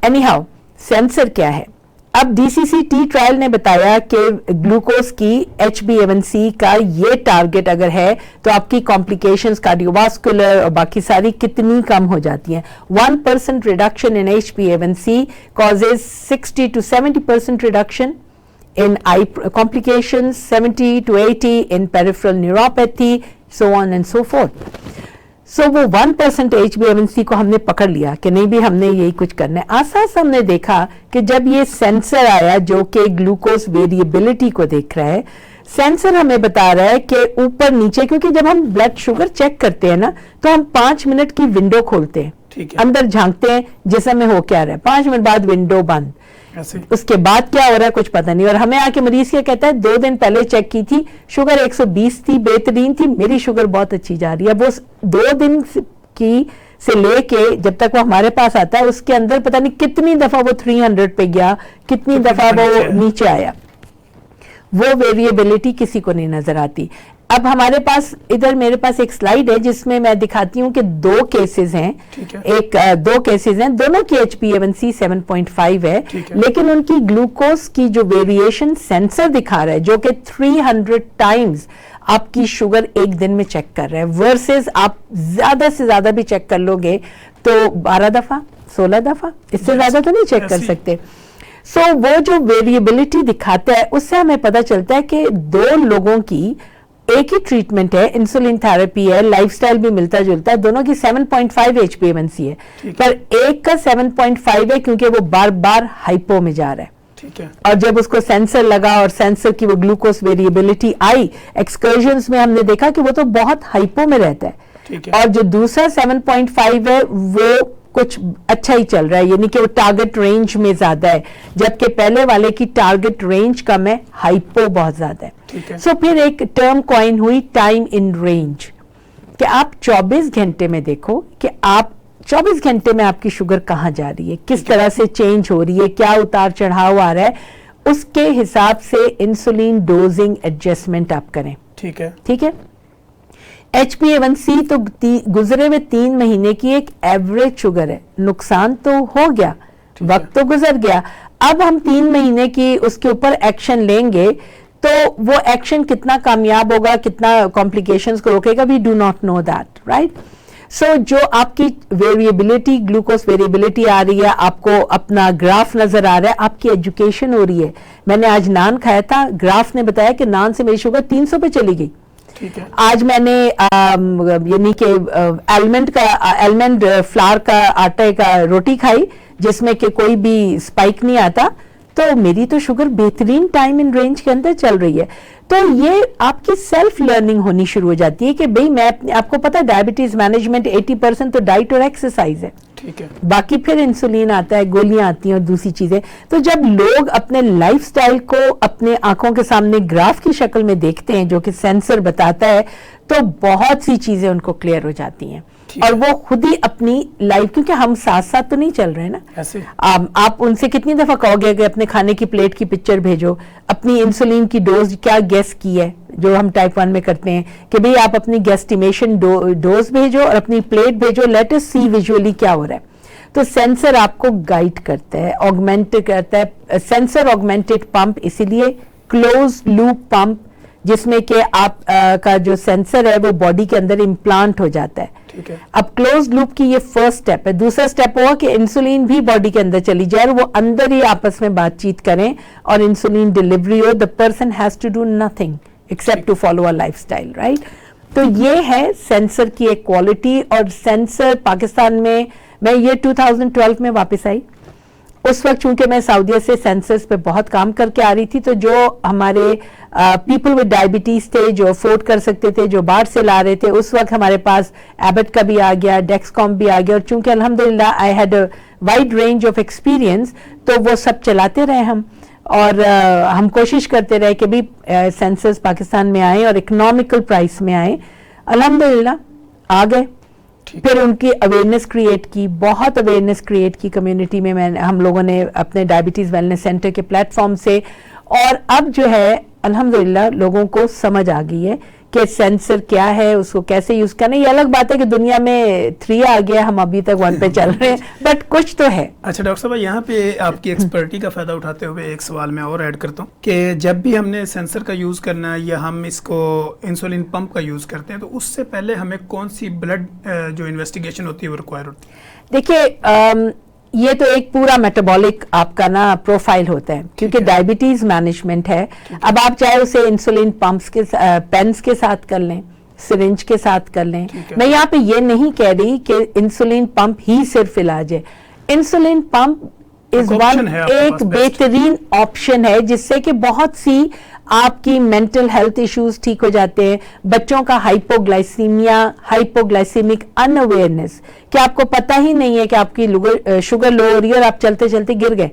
Anyhow, sensor क्या है? अब DCCT ट्रायल ने बताया कि ग्लूकोज की HbA1c का ये टारगेट अगर है तो आपकी कॉम्प्लिकेशंस कार्डियोवास्कुलर और बाकी सारी कितनी कम हो जाती हैं। 1% reduction in HbA1c causes 60 to 70% reduction in eye complications, 70 to 80 in peripheral neuropathy, so on and so forth. सो वो 1% HbA1c को हमने पकड़ लिया कि नहीं भी हमने यही कुछ करना है। आसास हमने देखा कि जब ये सेंसर आया जो कि ग्लूकोज वेरिएबिलिटी को देख रहा है, सेंसर हमें बता रहा है कि ऊपर नीचे, क्योंकि जब हम ब्लड शुगर चेक करते हैं ना तो हम 5 मिनट की विंडो खोलते हैं, अंदर झांकते हैं जिसम में हो क्या रहा है, 5 मिनट बाद विंडो बंद, उसके बाद क्या हो रहा है कुछ पता नहीं। और हमें आके मरीज क्या कहता है, 2 दिन पहले चेक की थी, शुगर 120 थी, बेहतरीन थी, मेरी शुगर बहुत अच्छी जा रही है। वो 2 दिन की से लेके जब तक वो हमारे पास आता है उसके अंदर पता नहीं कितनी दफा वो 300 पे गया, कितनी दफा वो नीचे आया, वो वेरिएबिलिटी किसी को नहीं नजर आती। अब हमारे पास इधर मेरे पास एक स्लाइड है जिसमें मैं दिखाती हूँ कि 2 केसेस हैं, दो केसेस हैं, दोनों की HbA1c 7.5 है, लेकिन उनकी ग्लूकोज की जो वेरिएशन सेंसर दिखा रहा है जो कि 300 टाइम्स आपकी शुगर एक दिन में चेक कर रहा है, वर्सेस आप ज्यादा से ज्यादा भी चेक कर लोगे तो 12 दफा 16 दफा, इससे ज्यादा तो नहीं चेक कर सकते। सो वो जो वेरिएबिलिटी दिखाता है उससे हमें पता चलता है कि 2 लोगों की एक ही ट्रीटमेंट है, इंसुलिन थेरेपी है, लाइफस्टाइल भी मिलता जुलता है, दोनों की 7.5 HbA1c है, पर एक का 7.5 है क्योंकि वो बार बार हाइपो में जा रहा है। ठीक है। और जब उसको सेंसर लगा और सेंसर की वो ग्लूकोज वेरिएबिलिटी आई, एक्सकर्जन्स में हमने देखा कि वो तो बहुत हाइपो में रहता है, और जो दूसरा 7.5 है वो कुछ अच्छा ही चल रहा है, यानी कि वो टारगेट रेंज में ज्यादा है, जबकि पहले वाले की टारगेट रेंज कम है, हाइपो बहुत ज्यादा है। सो फिर एक टर्म कॉइन हुई टाइम इन रेंज, कि आप 24 घंटे में देखो कि आप 24 घंटे में आपकी शुगर कहाँ जा रही है, किस तरह से चेंज हो रही है, क्या उतार चढ़ाव आ रहा है, اس کے حساب سے انسولین ڈوزنگ ایڈجسٹمنٹ آپ کریں. ٹھیک ہے. ٹھیک ہے. HbA1c تو گزرے ہوئے 3 مہینے کی ایک ایوریج شوگر ہے. نقصان تو ہو گیا, وقت تو گزر گیا, اب ہم 3 مہینے کی اس کے اوپر ایکشن لیں گے تو وہ ایکشن کتنا کامیاب ہوگا, کتنا کمپلیکیشنز کو روکے گا, we do not know that, right. So جو آپ کی ویریبلٹی, گلوکوز ویریبلٹی آ رہی ہے, آپ کو اپنا گراف نظر آ رہا ہے, آپ کی ایجوکیشن ہو رہی ہے. میں نے آج نان کھایا تھا, گراف نے بتایا کہ نان سے میری شوگر 300 پہ چلی گئی. آج میں نے یعنی کہ ایلمنڈ فلاور کا آٹے کا روٹی کھائی جس میں کہ کوئی بھی اسپائک نہیں آتا, تو میری تو شوگر بہترین ٹائم ان رینج کے اندر چل رہی ہے. تو یہ آپ کی سیلف لرننگ ہونی شروع ہو جاتی ہے کہ بھئی میں آپ کو پتا ڈائبٹیز مینجمنٹ 80% تو ڈائٹ اور ایکسرسائز ہے. ٹھیک ہے. باقی پھر انسولین آتا ہے, گولیاں آتی ہیں اور دوسری چیزیں. تو جب لوگ اپنے لائف سٹائل کو اپنے آنکھوں کے سامنے گراف کی شکل میں دیکھتے ہیں جو کہ سینسر بتاتا ہے, تو بہت سی چیزیں ان کو کلیئر ہو جاتی ہیں اور وہ خود ہی اپنی لائف, کیونکہ ہم ساتھ ساتھ تو نہیں چل رہے نا. آپ ان سے کتنی دفعہ کہو گے کہ اپنے کھانے کی پلیٹ کی پکچر بھیجو, اپنی انسولین کی ڈوز کیا گیس کی ہے, جو ہم ٹائپ 1 میں کرتے ہیں کہ بھئی آپ اپنی گیسٹیمیشن ڈوز بھیجو اور اپنی پلیٹ بھیجو, لیٹ اس سی ویژولی کیا ہو رہا ہے. تو سینسر آپ کو گائیڈ کرتا ہے, آگمنٹ کرتا ہے. سینسر آگمنٹڈ پمپ اسی لیے کلوز لوپ پمپ, جس میں کہ آپ کا جو سینسر ہے وہ باڈی کے اندر امپلانٹ ہو جاتا ہے. اب کلوز لوپ کی یہ فرسٹ سٹیپ ہے. دوسرا سٹیپ ہوا کہ انسولین بھی باڈی کے اندر چلی جائے اور وہ اندر ہی آپس میں بات چیت کریں اور انسولین ڈیلیوری ہو. The person has to do nothing except to follow a lifestyle, right. تو یہ ہے سینسر کی ایک کوالٹی. اور سینسر پاکستان میں یہ 2012 میں واپس آئی. اس وقت چونکہ میں سعودیہ سے سینسرز پہ بہت کام کر کے آ رہی تھی, تو جو ہمارے پیپل ود ڈائبٹیز تھے, جو افورڈ کر سکتے تھے, جو باہر سے لا رہے تھے, اس وقت ہمارے پاس ایبٹ کا بھی آ گیا, ڈیکس کام بھی آ گیا. اور چونکہ الحمدللہ I had a wide range of experience, تو وہ سب چلاتے رہے ہم. اور ہم کوشش کرتے رہے کہ بھی سینسرز پاکستان میں آئیں اور اکنامیکل پرائس میں آئیں. الحمدللہ آ گئے. پھر ان کی اویئرنیس کریٹ کی, بہت اویئرنیس کریٹ کی کمیونٹی میں. ہم لوگوں نے اپنے ڈائبٹیز ویلنس سینٹر کے پلیٹ فارم سے, اور اب جو ہے الحمدللہ لوگوں کو سمجھ آ گئی ہے کہ سینسر کیا ہے, اس کو کیسے یوز کرنا. یہ الگ بات ہے کہ دنیا میں 3 آ گیا, ہم ابھی تک 1 پہ چل رہے ہیں, بٹ کچھ تو ہے. اچھا ڈاکٹر صاحب, یہاں پہ آپ کی ایکسپرٹی کا فائدہ اٹھاتے ہوئے ایک سوال میں اور ایڈ کرتا ہوں کہ جب بھی ہم نے سینسر کا یوز کرنا ہے یا ہم اس کو انسولین پمپ کا یوز کرتے ہیں, تو اس سے پہلے ہمیں کون سی بلڈ جو انویسٹیگیشن ہوتی ہے وہ ریکوائر ہوتی ہے؟ دیکھیے یہ تو ایک پورا میٹابولک آپ کا نا پروفائل ہوتا ہے, کیونکہ ڈائبٹیز مینجمنٹ ہے. اب آپ چاہے اسے انسولین پمپس کے پینس کے ساتھ کر لیں, سرنج کے ساتھ کر لیں. میں یہاں پہ یہ نہیں کہہ رہی کہ انسولین پمپ ہی صرف علاج ہے. انسولین پمپ ایک بہترین آپشن ہے جس سے کہ بہت سی آپ کی مینٹل ہیلتھ ایشوز ٹھیک ہو جاتے ہیں. بچوں کا ہائپوگلائسیمیا, ہائپوگلائسیمک ان اویئرنیس, کہ آپ کو پتہ ہی نہیں ہے کہ آپ کی شوگر لو ہو رہی ہے اور آپ چلتے چلتے گر گئے.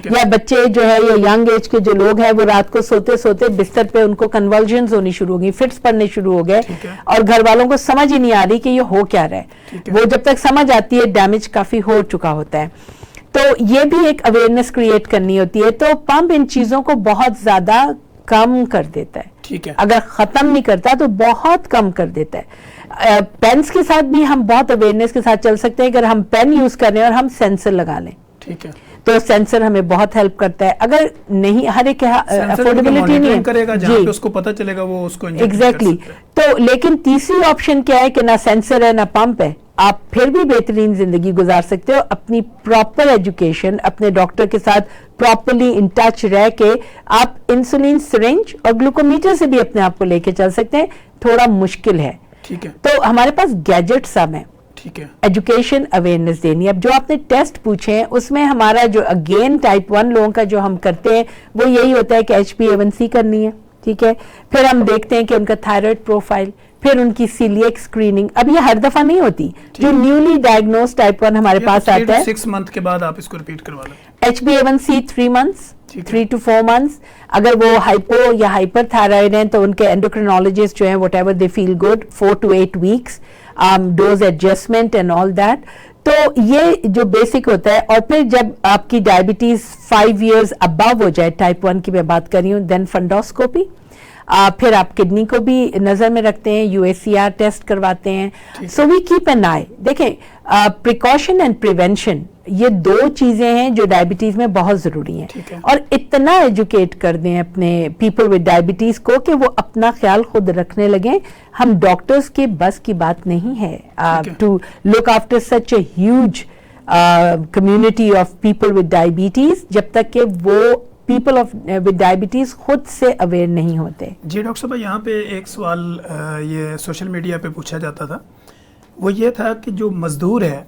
یا بچے جو ہے یا ینگ ایج کے جو لوگ ہیں وہ رات کو سوتے سوتے بستر پہ ان کو کنولجنز ہونی شروع ہو گئی, فٹس پڑنے شروع ہو گئے, اور گھر والوں کو سمجھ ہی نہیں آ رہی کہ یہ ہو کیا رہا ہے. وہ جب تک سمجھ آتی ہے ڈیمیج کافی ہو چکا ہوتا ہے. تو یہ بھی ایک اویئرنیس کریٹ کرنی ہوتی ہے. تو پمپ ان چیزوں کو بہت زیادہ کم کر دیتا ہے, اگر ختم نہیں کرتا تو بہت کم کر دیتا ہے. پینس کے ساتھ بھی ہم بہت اویئرنیس کے ساتھ چل سکتے ہیں. اگر ہم پین یوز کر رہے ہیں اور ہم سینسر لگا لیں, ٹھیک ہے, تو سینسر ہمیں بہت ہیلپ کرتا ہے. اگر نہیں, ہر ایک افورڈیبلٹی نہیں کرے گا, جہاں پہ اس کو پتہ چلے گا وہ اس کو ایگزیکٹلی. تو لیکن تیسری آپشن کیا ہے کہ نہ سینسر ہے نہ پمپ ہے, آپ پھر بھی بہترین زندگی گزار سکتے ہو. اپنی پراپر ایجوکیشن, اپنے ڈاکٹر کے ساتھ پراپرلی ان ٹچ رہ کے آپ انسولین سرنج اور گلوکومیٹر سے بھی اپنے آپ کو لے کے چل سکتے ہیں. تھوڑا مشکل ہے, ٹھیک ہے. تو ہمارے پاس گیجٹ سب ہیں, ٹھیک ہے, ایجوکیشن اویئرنیس دینی. اب جو آپ نے ٹیسٹ پوچھے ہیں اس میں ہمارا جو اگین ٹائپ 1 لوگوں کا جو ہم کرتے ہیں وہ یہی ہوتا ہے کہ HbA1c کرنی ہے, ٹھیک ہے. پھر ہم دیکھتے ہیں کہ ان کا تھائرائڈ پروفائل, پھر ان کی سیلیک اسکریننگ. اب یہ ہر دفعہ نہیں ہوتی, جو نیولی ڈائگنوز ٹائپ 1 ہمارے پاس آتا ہے 6 منتھ کے بعد آپ اس کو ریپیٹ کروا لیں. HbA1c 3 months, 3 to 4 months. اگر وہ ہائپو یا ہائپر تھائرائڈ ہیں تو ان کے اینڈوکرینالوجسٹ جو ہیں whatever they feel good 4 to 8 weeks, dose adjustment and all that. तो ये जो बेसिक होता है, और फिर जब आपकी डायबिटीज 5 years अबव हो जाए, टाइप 1 की मैं बात कर रही हूँ, देन फंडोस्कोपी, फिर आप किडनी को भी नजर में रखते हैं, यूएसीआर टेस्ट करवाते हैं. सो वी कीप एन आई. देखें, प्रिकॉशन एंड प्रिवेंशन ये दो चीजें हैं जो डायबिटीज में बहुत जरूरी हैं, और इतना एजुकेट कर दें अपने पीपल विद डायबिटीज को कि वो अपना ख्याल खुद रखने लगे. हम डॉक्टर्स के बस की बात नहीं है to look after such a huge community of people with diabetes, जब तक कि वो पीपल ऑफ विद डायबिटीज खुद से अवेयर नहीं होते. जी डॉक्टर साहब, यहाँ पे एक सवाल ये सोशल मीडिया पे पूछा जाता था, वो ये था कि जो मजदूर है,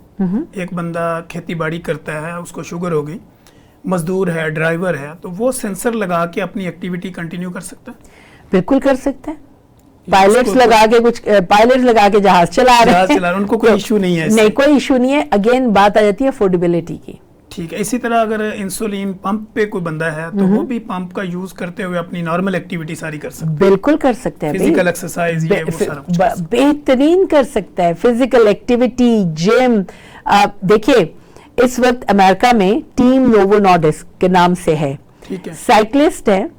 एक बंदा खेती बाड़ी करता है, उसको शुगर हो गई, मजदूर है, ड्राइवर है, तो वो सेंसर लगा के अपनी एक्टिविटी कंटिन्यू कर सकता है? बिल्कुल कर सकते हैं. पायलट्स लगा के जहाज चला रहे हैं, उनको कोई इशू नहीं है? नहीं, कोई इशू नहीं है. अगेन बात आ जाती है अफोर्डेबिलिटी की. ठीक है. इसी तरह अगर इंसुलिन पंप पे कोई बंदा है तो वो भी पंप का यूज करते हुए अपनी नॉर्मल एक्टिविटी सारी कर सकता है? बिल्कुल कर सकते हैं. फिजिकल एक्सरसाइज ये वो सारा बेहतरीन कर सकता है. Physical activity, gym. देखिए, इस वक्त अमेरिका में टीम नोवो नॉर्डिस्क के नाम से है. ठीक है. साइकिलिस्ट है.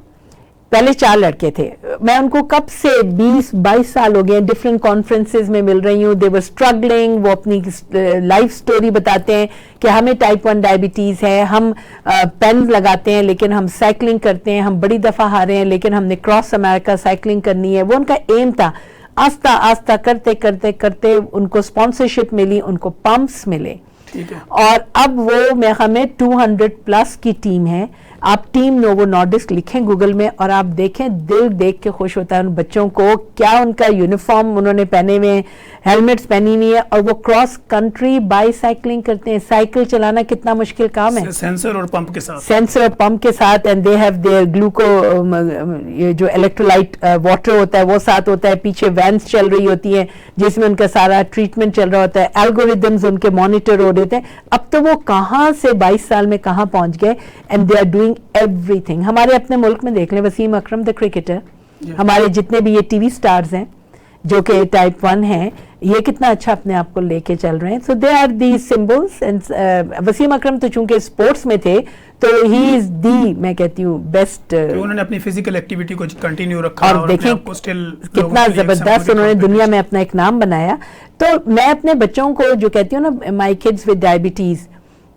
पहले 4 लड़के थे. मैं उनको कब से 20-22 साल हो गए डिफरेंट कॉन्फ्रेंसेस में मिल रही हूँ. दे वर स्ट्रगलिंग. वो अपनी लाइफ स्टोरी बताते हैं कि हमें टाइप 1 डायबिटीज है, हम पेन लगाते हैं लेकिन हम साइकिलिंग करते हैं, हम बड़ी दफा हारे हैं लेकिन हमने क्रॉस अमेरिका साइकिलिंग करनी है. वो उनका एम था. आस्ता आस्ता करते करते करते उनको स्पॉन्सरशिप मिली, उनको पंप्स मिले. ठीक है. और अब वो हमें 200+ की टीम है. आप टीम नोवो नॉर्डिस्क लिखें गूगल में और आप देखें, दिल देख के खुश होता है उन बच्चों को. क्या उनका यूनिफॉर्म उन्होंने पहने हुए, हेलमेट्स पहनी हुई है, और वो क्रॉस कंट्री बाईसाइकिलिंग करते हैं. साइकिल चलाना कितना मुश्किल काम है. सेंसर और पंप के साथ. सेंसर और पंप के साथ. एंड दे हैव देयर ग्लूको, ये जो इलेक्ट्रोलाइट वाटर होता है वो साथ होता है. पीछे वैन्स चल रही होती हैं जिसमें उनका सारा ट्रीटमेंट चल रहा होता है. एल्गोरिदम्स उनके मॉनिटर हो रहे थे. अब तो वो कहाँ से 22 साल में कहाँ पहुंच गए. And they are doing everything. हमारे अपने मुल्क में देख लें, वसीम अकरम द क्रिकेटर, हमारे जितने भी ये टीवी स्टार्स हैं जो कि टाइप 1 हैं, ये कितना अच्छा अपने आप को लेके चल रहे हैं. So they are the symbols. And Wasim Akram तो चूंकि स्पोर्ट्स में थे तो ही इज दी, मैं कहती हूँ, बेस्ट. उन्होंने अपनी फिजिकल एक्टिविटी को कंटिन्यू रखा और देखें कितना जबरदस्त उन्होंने दुनिया में अपना एक नाम बनाया. तो मैं अपने बच्चों को जो कहती हूँ ना, माई किड्स विद डायबिटीज,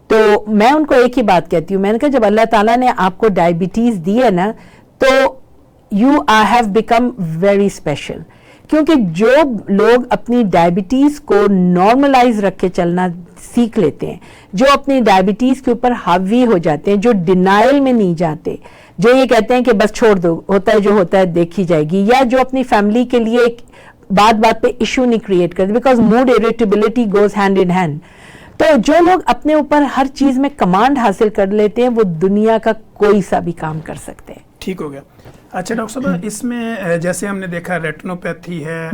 तो मैं उनको एक ही बात कहती हूँ. मैंने कहा जब अल्लाह ताला ने आपको डायबिटीज दी है ना, तो you have become very special. क्योंकि जो लोग अपनी डायबिटीज को नॉर्मलाइज रख के चलना सीख लेते हैं, जो अपनी डायबिटीज के ऊपर हावी हो जाते हैं, जो डिनाइल में नहीं जाते, जो ये कहते हैं कि बस छोड़ दो, होता है जो होता है देखी जाएगी, या जो अपनी फैमिली के लिए बात बात पे इशू नहीं क्रिएट करते, because mood irritability goes hand in hand. तो जो लोग अपने ऊपर हर चीज में कमांड हासिल कर लेते हैं, वो दुनिया का कोई सा भी काम कर सकते हैं. ठीक हो गया. अच्छा डॉक्टर साहब, इसमें जैसे हमने देखा रेटिनोपैथी है,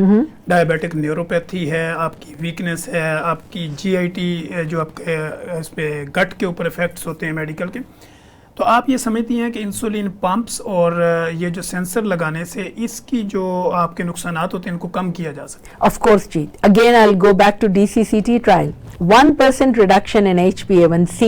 डायबिटिक न्यूरोपैथी है, आपकी वीकनेस है, आपकी जीआईटी जो आपके इस पे गट के ऊपर इफेक्ट्स होते हैं मेडिकल के, तो आप ये समझती हैं कि इंसुलिन पंप्स और ये जो सेंसर लगाने से इसकी जो आपके नुकसानात होते हैं इनको कम किया जा सकता है? ऑफ कोर्स जी. Again I will go back to DCCT trial. 1% reduction in HbA1c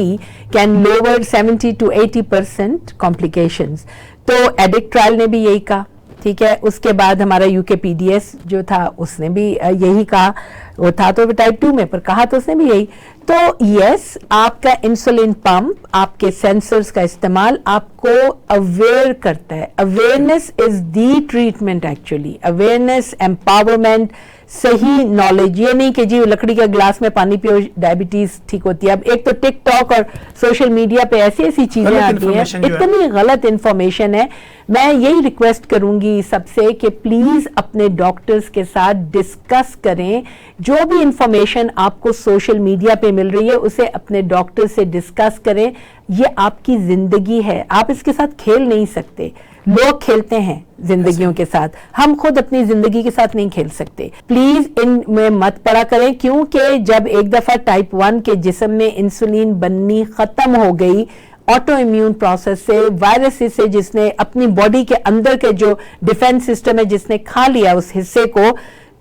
can lower 70 to 80% complications. तो एडिक्ट ट्रायल ने भी यही कहा. ठीक है. उसके बाद हमारा UKPDS जो था उसने भी यही कहा. वो था तो टाइप 2 में, पर कहा तो उसने भी यही. तो यस, आपका इंसुलिन पंप, आपके सेंसर्स का इस्तेमाल आपको अवेयर करता है. Awareness is the treatment actually. Awareness, empowerment, सही नॉलेज. ये नहीं कि जी लकड़ी का गिलास में पानी पियो डायबिटीज ठीक होती है. अब एक तो टिकटॉक और सोशल मीडिया पे ऐसी ऐसी चीजें आती हैं, इतनी गलत इंफॉर्मेशन है. मैं यही रिक्वेस्ट करूंगी सबसे कि प्लीज अपने डॉक्टर्स के साथ डिस्कस करें. जो भी इंफॉर्मेशन आपको सोशल मीडिया पे मिल रही है उसे अपने डॉक्टर से डिस्कस करें. ये आपकी जिंदगी है, आप इसके साथ खेल नहीं सकते. लोग खेलते हैं जिंदगियों के साथ, हम खुद अपनी जिंदगी के साथ नहीं खेल सकते. प्लीज इनमें मत पड़ा करें, क्योंकि जब एक दफा टाइप 1 के जिस्म में इंसुलिन बननी खत्म हो गई, ऑटो इम्यून प्रोसेस से, वायरस से, जिसने अपनी बॉडी के अंदर के जो डिफेंस सिस्टम है जिसने खा लिया उस हिस्से को,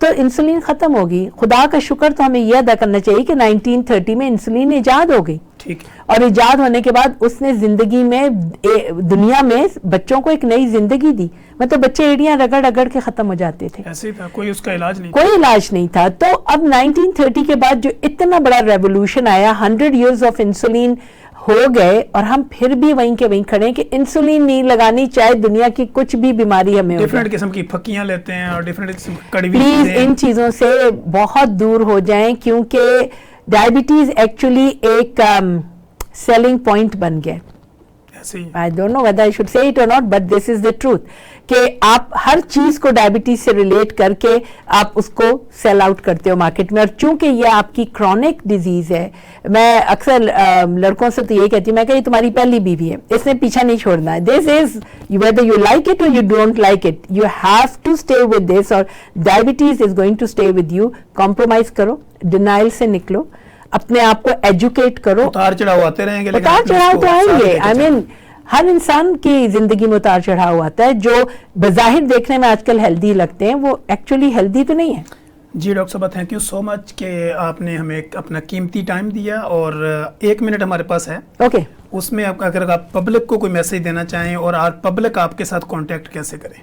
تو انسولین ختم ہوگی. خدا کا شکر تو ہمیں یہ ادا کرنا چاہیے کہ 1930 میں انسولین ایجاد ہو گئی, اور ایجاد ہونے کے بعد اس نے زندگی میں دنیا میں بچوں کو ایک نئی زندگی دی. مطلب بچے ایڑیاں رگڑ رگڑ کے ختم ہو جاتے تھے, ایسے تھا, کوئی اس کا علاج نہیں, کوئی علاج نہیں تھا. تو اب 1930 کے بعد جو اتنا بڑا ریولوشن آیا, 100 years آف انسولین ہو گئے, اور ہم پھر بھی وہیں کے وہیں کھڑے ہیں کہ انسولین نہیں لگانی چاہے دنیا کی کچھ بھی بیماری ہمیں ہو. ڈیفرنٹ قسم کی پھکیاں لیتے ہیں اور ڈیفرنٹ قسم کی کڑوی پلیز ان چیزوں سے بہت دور ہو جائیں, کیونکہ ڈائبٹیز ایکچولی ایک سیلنگ پوائنٹ بن گیا. I don't know whether I should say it or not, but this is the truth, کہ آپ ہر چیز کو ڈائبٹیز سے ریلیٹ کر کے آپ اس کو سیل آؤٹ کرتے ہو مارکیٹ میں. اور چونکہ یہ آپ کی کرونک ڈیزیز ہے, میں اکثر لڑکوں سے تو یہ کہتی ہوں, میں کہ یہ تمہاری پہلی بیوی ہے, اس نے پیچھا نہیں چھوڑنا ہے. This is whether you like it or you don't like it, you have to stay with this, اور diabetes is going to stay with you. compromise کرو, ڈینائل سے نکلو, اپنے آپ کو ایجوکیٹ کرو. اتار چڑھاؤ آتے رہیں گے, اتار چڑھاؤ تو آئیں گے. آئی مین ہر انسان کی زندگی میں اتار چڑھاؤ آتا ہے. جو بظاہر دیکھنے میں آج کل ہیلدی لگتے ہیں وہ ایکچولی ہیلدی تو نہیں ہے. جی ڈاکٹر صاحبہ, تھینک یو سو مچ کہ آپ نے ہمیں اپنا قیمتی ٹائم دیا, اور 1 منٹ ہمارے پاس ہے. اوکے, اس میں اگر آپ پبلک کو کوئی میسج دینا چاہیں, اور پبلک آپ کے ساتھ کانٹیکٹ کیسے کریں؟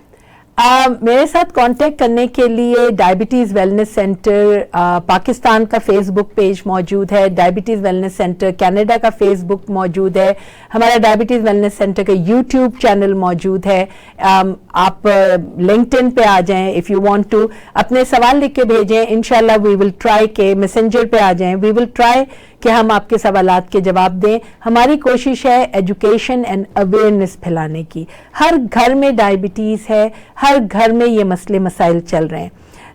میرے ساتھ کانٹیکٹ کرنے کے لیے ڈائبٹیز ویلنس سینٹر پاکستان کا فیس بک پیج موجود ہے, ڈائبٹیز ویلنس سینٹر کینیڈا کا فیس بک موجود ہے, ہمارا ڈائبٹیز ویلنس سینٹر کا یوٹیوب چینل موجود ہے. آپ لنکڈ ان پہ آ جائیں, اف یو وانٹ ٹو اپنے سوال لکھ کے بھیجیں, انشاءاللہ وی ول ٹرائی کہ میسنجر پہ آ جائیں, وی ول ٹرائی کہ ہم آپ کے سوالات کے جواب دیں. ہماری کوشش ہے ایجوکیشن اینڈ اویئرنیس پھیلانے کی. ہر گھر میں ڈائبٹیز ہے, ہر گھر میں یہ مسئلے مسائل چل رہے ہیں.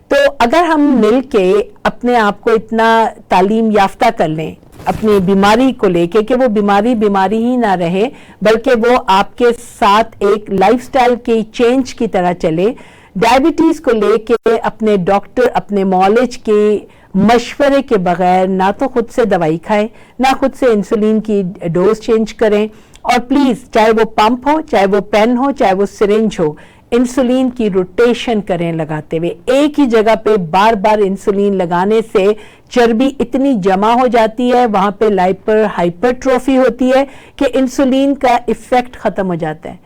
تو اگر ہم مل کے اپنے آپ کو اتنا تعلیم یافتہ کر لیں اپنی بیماری کو لے کے کہ وہ بیماری ہی نہ رہے, بلکہ وہ آپ کے ساتھ ایک لائف سٹائل کی چینج کی طرح چلے. ڈائبٹیز کو لے کے اپنے ڈاکٹر, اپنے معالج کے مشورے کے بغیر نہ تو خود سے دوائی کھائیں, نہ خود سے انسولین کی ڈوز چینج کریں. اور پلیز چاہے وہ پمپ ہو, چاہے وہ پین ہو, چاہے وہ سرنج ہو, انسولین کی روٹیشن کریں لگاتے ہوئے. ایک ہی جگہ پہ بار بار انسولین لگانے سے چربی اتنی جمع ہو جاتی ہے, وہاں پہ ہائپرٹروفی ہوتی ہے کہ انسولین کا ایفیکٹ ختم ہو جاتا ہے,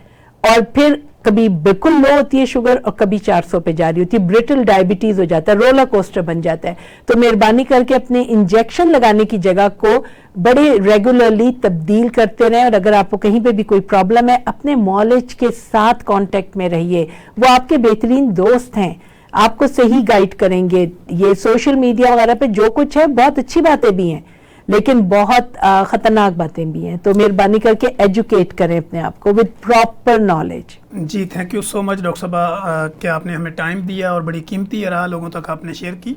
اور پھر کبھی بالکل لو ہوتی ہے شوگر اور کبھی 400 پہ جاری ہوتی ہے. برٹل ڈائبٹیز ہو جاتا ہے, رولر کوسٹر بن جاتا ہے. تو مہربانی کر کے اپنے انجیکشن لگانے کی جگہ کو بڑے ریگولرلی تبدیل کرتے رہیں, اور اگر آپ کو کہیں پہ بھی کوئی پرابلم ہے اپنے معالج کے ساتھ کانٹیکٹ میں رہیے. وہ آپ کے بہترین دوست ہیں, آپ کو صحیح گائیڈ کریں گے. یہ سوشل میڈیا وغیرہ پہ جو کچھ ہے بہت اچھی باتیں بھی ہیں, لیکن بہت خطرناک باتیں بھی ہیں. تو مہربانی کر کے ایجوکیٹ کریں اپنے آپ کو ود پراپر نالج. جی thank you so much doctor صاحبہ کہ آپ نے ہمیں ٹائم دیا اور بڑی قیمتی رہا لوگوں تک آپ نے شیئر کی.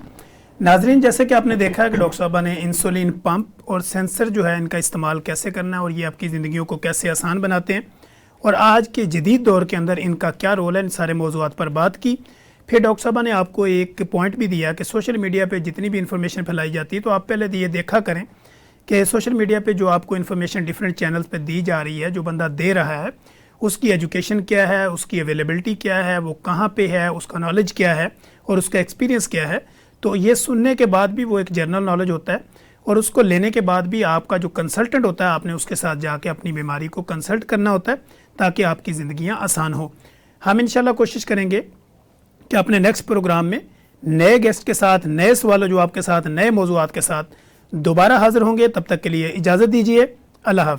ناظرین, جیسے کہ آپ نے دیکھا ہے کہ ڈاکٹر صاحبہ نے انسولین پمپ اور سینسر جو ہے ان کا استعمال کیسے کرنا ہے اور یہ آپ کی زندگیوں کو کیسے آسان بناتے ہیں, اور آج کے جدید دور کے اندر ان کا کیا رول ہے, ان سارے موضوعات پر بات کی. پھر ڈاکٹر صاحبہ نے آپ کو ایک پوائنٹ بھی دیا کہ سوشل میڈیا پہ جتنی بھی انفارمیشن پھیلائی جاتی ہے تو آپ پہلے یہ دیکھا کریں کہ سوشل میڈیا پہ جو آپ کو انفارمیشن ڈیفرنٹ چینلز پہ دی جا رہی ہے, جو بندہ دے رہا ہے اس کی ایجوکیشن کیا ہے, اس کی اویلیبلٹی کیا ہے, وہ کہاں پہ ہے, اس کا نالج کیا ہے اور اس کا ایکسپیرینس کیا ہے. تو یہ سننے کے بعد بھی وہ ایک جنرل نالج ہوتا ہے, اور اس کو لینے کے بعد بھی آپ کا جو کنسلٹنٹ ہوتا ہے آپ نے اس کے ساتھ جا کے اپنی بیماری کو کنسلٹ کرنا ہوتا ہے تاکہ آپ کی زندگیاں آسان ہوں. ہم انشاءاللہ کوشش کریں گے کہ اپنے نیکسٹ پروگرام میں نئے گیسٹ کے ساتھ, نئے سوال و جواب کے ساتھ, نئے موضوعات کے ساتھ دوبارہ حاضر ہوں گے. تب تک کے لیے اجازت دیجیے. اللہ حافظ.